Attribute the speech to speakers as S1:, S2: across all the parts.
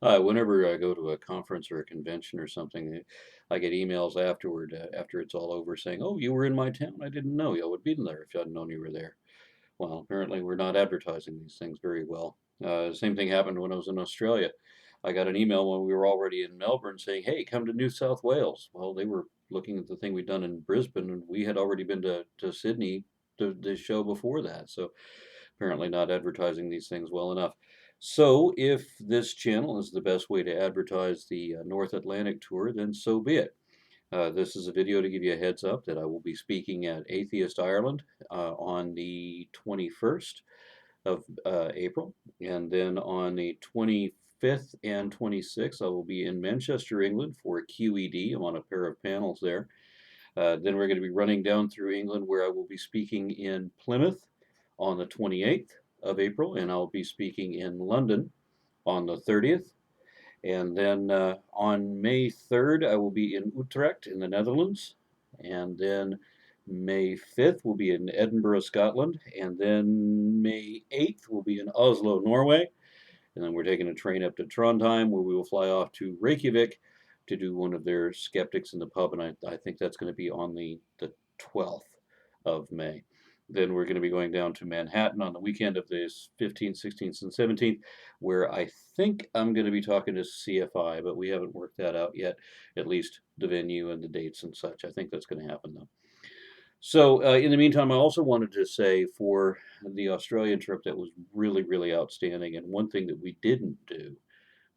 S1: Whenever I go to a conference or a convention or something, I get emails afterward, after it's all over, saying, "Oh, you were in my town. I didn't know you. I would have been there if I'd known you were there." Well, apparently we're not advertising these things very well. Same thing happened when I was in Australia. I got an email when we were already in Melbourne saying, "Hey, come to New South Wales." Well, they were looking at the thing we'd done in Brisbane, and we had already been to Sydney the show before that. So apparently not advertising these things well enough. So if this channel is the best way to advertise the North Atlantic tour, then so be it. This is a video to give you a heads up that I will be speaking at Atheist Ireland on the 21st of April, and then on the 25th and 26th I will be in Manchester, England for Q.E.D. I'm on a pair of panels there. Then we're going to be running down through England where I will be speaking in Plymouth on the 28th of April, and I'll be speaking in London on the 30th. And then on May 3rd, I will be in Utrecht in the Netherlands. And then May 5th, we'll be in Edinburgh, Scotland. And then May 8th, we'll be in Oslo, Norway. And then we're taking a train up to Trondheim, where we will fly off to Reykjavik to do one of their Skeptics in the pub. And I think that's going to be on the 12th of May. Then we're going to be going down to Manhattan on the weekend of the 15th, 16th, and 17th, where I think I'm going to be talking to CFI, but we haven't worked that out yet, at least the venue and the dates and such. I think that's going to happen, though. So in the meantime, I also wanted to say for the Australian trip that was really, really outstanding, and one thing that we didn't do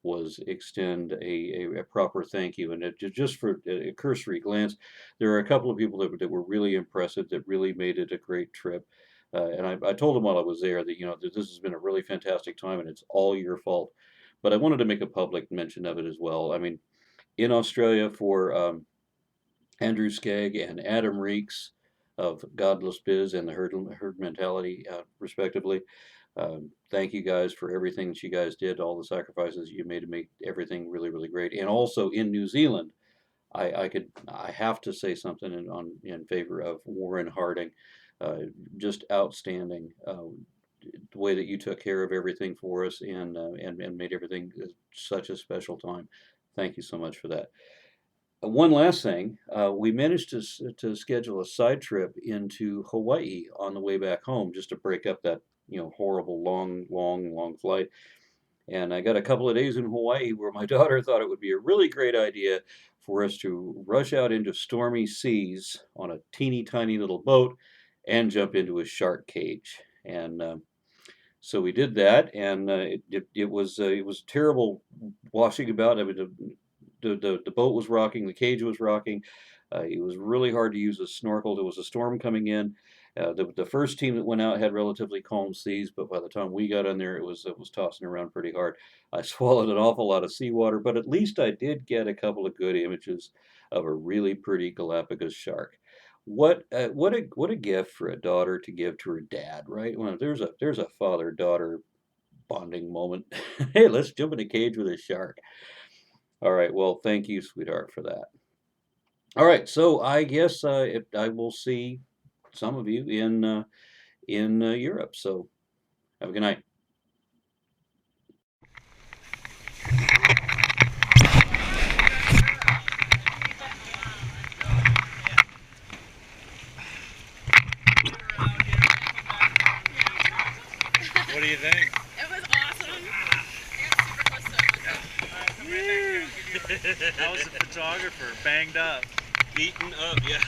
S1: was extend a proper thank you. And just for a cursory glance, there are a couple of people that were really impressive, that really made it a great trip. And I told them while I was there that, that this has been a really fantastic time and it's all your fault. But I wanted to make a public mention of it as well. I mean, in Australia for Andrew Skegg and Adam Reeks of Godless Biz and the Herd Mentality, respectively. Thank you guys for everything that you guys did, all the sacrifices you made to make everything really, really great. And also in New Zealand, I have to say something in favor of Warren Harding. Just outstanding. The way that you took care of everything for us and made everything such a special time. Thank you so much for that. One last thing, we managed to schedule a side trip into Hawaii on the way back home, just to break up that horrible long flight. And I got a couple of days in Hawaii where my daughter thought it would be a really great idea for us to rush out into stormy seas on a teeny tiny little boat and jump into a shark cage. And so we did that, and it was terrible washing about. I mean, the boat was rocking, the cage was rocking. It was really hard to use a snorkel. There was a storm coming in. The first team that went out had relatively calm seas, but by the time we got in there, it was tossing around pretty hard. I swallowed an awful lot of seawater, but at least I did get a couple of good images of a really pretty Galapagos shark. What a gift for a daughter to give to her dad, right? Well, there's a father-daughter bonding moment. Hey, let's jump in a cage with a shark. All right, well, thank you, sweetheart, for that. All right, so I guess I will see some of you in Europe. So have a good night.
S2: What do you think?
S3: It was awesome.
S2: How was the photographer? Banged up.
S4: Beaten up, yeah.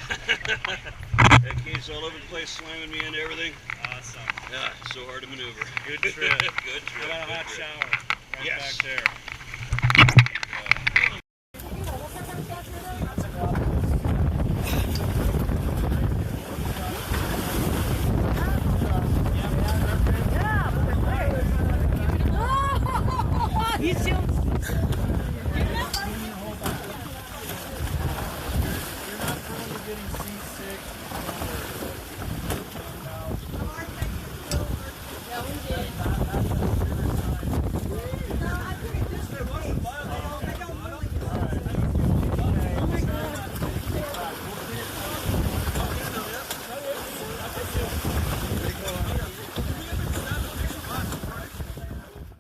S4: That cage's all over the place, slamming me into everything.
S2: Awesome.
S4: Yeah, so hard to maneuver.
S2: Good trip.
S4: Good trip.